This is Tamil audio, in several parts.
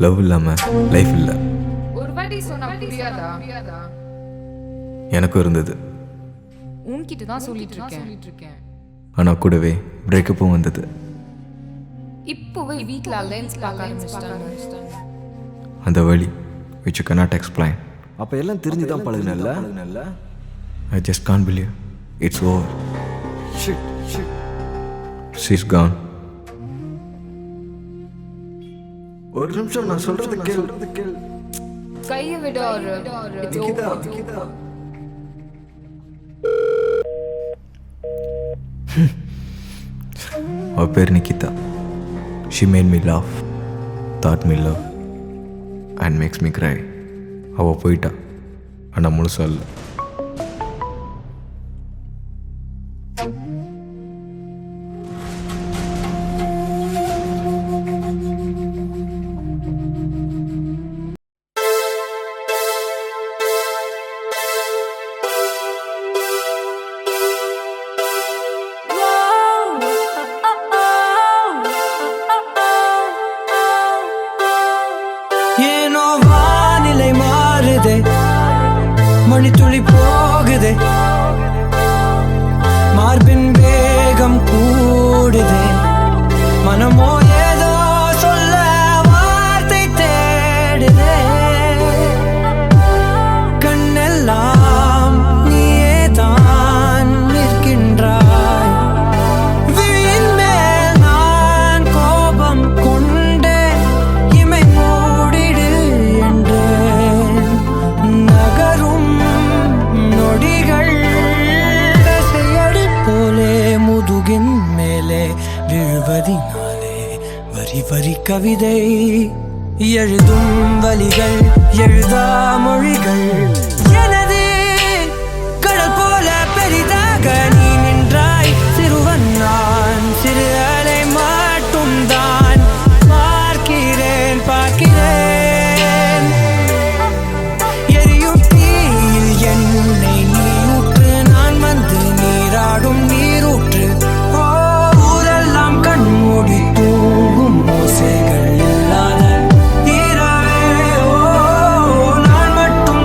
லவ் இல்லாமல் லைஃப் இல்லை. ஒரு வாட்டி சொன்னா புரியாதா? எனக்கும் இருந்தது. உன்கிட்ட தான் சொல்லிட்டு இருக்கேன். ஆனால் கூடவே பிரேக்கப்பும் வந்தது. இப்போவே வீட்டில் அலைன்ஸ் பார்க்க ஆரம்பிச்சிட்டாங்க. அந்த வழி which you cannot explain. அப்போ எல்லாம் தெரிஞ்சு தான் பழகுனல்ல. I just can't believe it's over. Shit shit. She's gone. ஒரு நிமிஷம் நான் சொல்றது கேள். கையை விட நிக்கிதா. அவ பேர் Nikita. She made me laugh, taught me love and makes me cry. அவ போயிட்டா, ஆனால் முழுசா இல்லை. ஏனோ வானிலை மாறுதே, மணித்துளி போகுதே, மார்பின் வேகம் கூடுதே, மனமோ ஏதோ சொல்ல வார்த்தை தேடுதே, கண்ணெல்லாம் நீயே தான் நிற்கின்றாய், விழியின் மேல் நான் கோபம் கொண்டே இமை மூடிடு என்றேன், நகரும் நொடிகள் தசையடி போலே முதுகின் மேலே விழுவதினாலே வரி வரி கவிதை எழுதும் வலிகள் எழுதா மொழிகள், எனது கடல் போல பெரிதாக நீ நின்றாய், சிறுவன் நான் சிறு அலை மட்டும் தான் பார்க்கிறேன், எரியும் தீயில் என்னை நீ ஊற்று, நான் வந்து நீராடும் நீரூற்று, ஓ ஊரெல்லாம் கண்மூடி தூங்கும் ஓசைகள் இல்லாத இரவே, ஓ நான் மட்டும்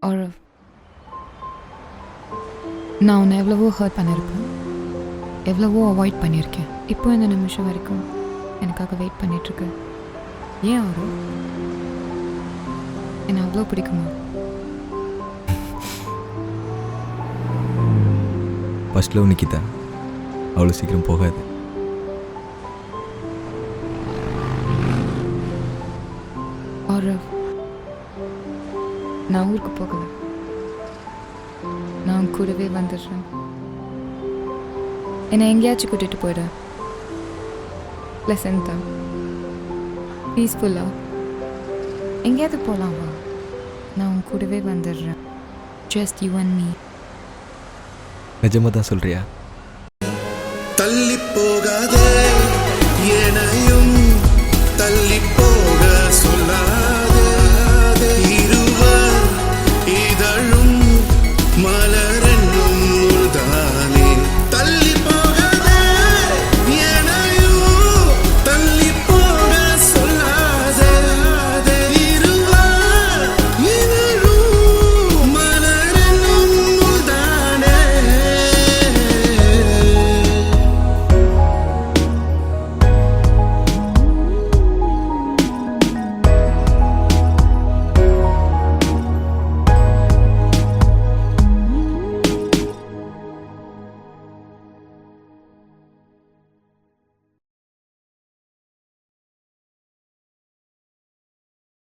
ஒரு நான் உன்னை எவ்வளவோ ஹர்ட் பண்ணியிருப்பேன், எவ்வளவோ அவாய்ட் பண்ணியிருக்கேன். இப்போ இந்த நிமிஷம் வரைக்கும் எனக்காக வெயிட் பண்ணிகிட்ருக்கு. ஏன் ஒரு என்னை அவ்வளோ பிடிக்குமா? ஃபர்ஸ்ட் லவ் நிக்கிதா, அவ்வளோ சீக்கிரம் போகாது. ஒரு நான் ஊருக்கு போகல, நான் கூடவே வந்துடுறேன். என்னை எங்கேயாச்சும் கூட்டிகிட்டு போயிடு. ப்ளசண்டா, பீஸ்ஃபுல்லாக எங்கேயாவது போகலாம் வா. நான் உன் கூடவே வந்துடுறேன். Just you and me. நிஜமாக தான் சொல்கிறியா? தள்ளி போகாதே என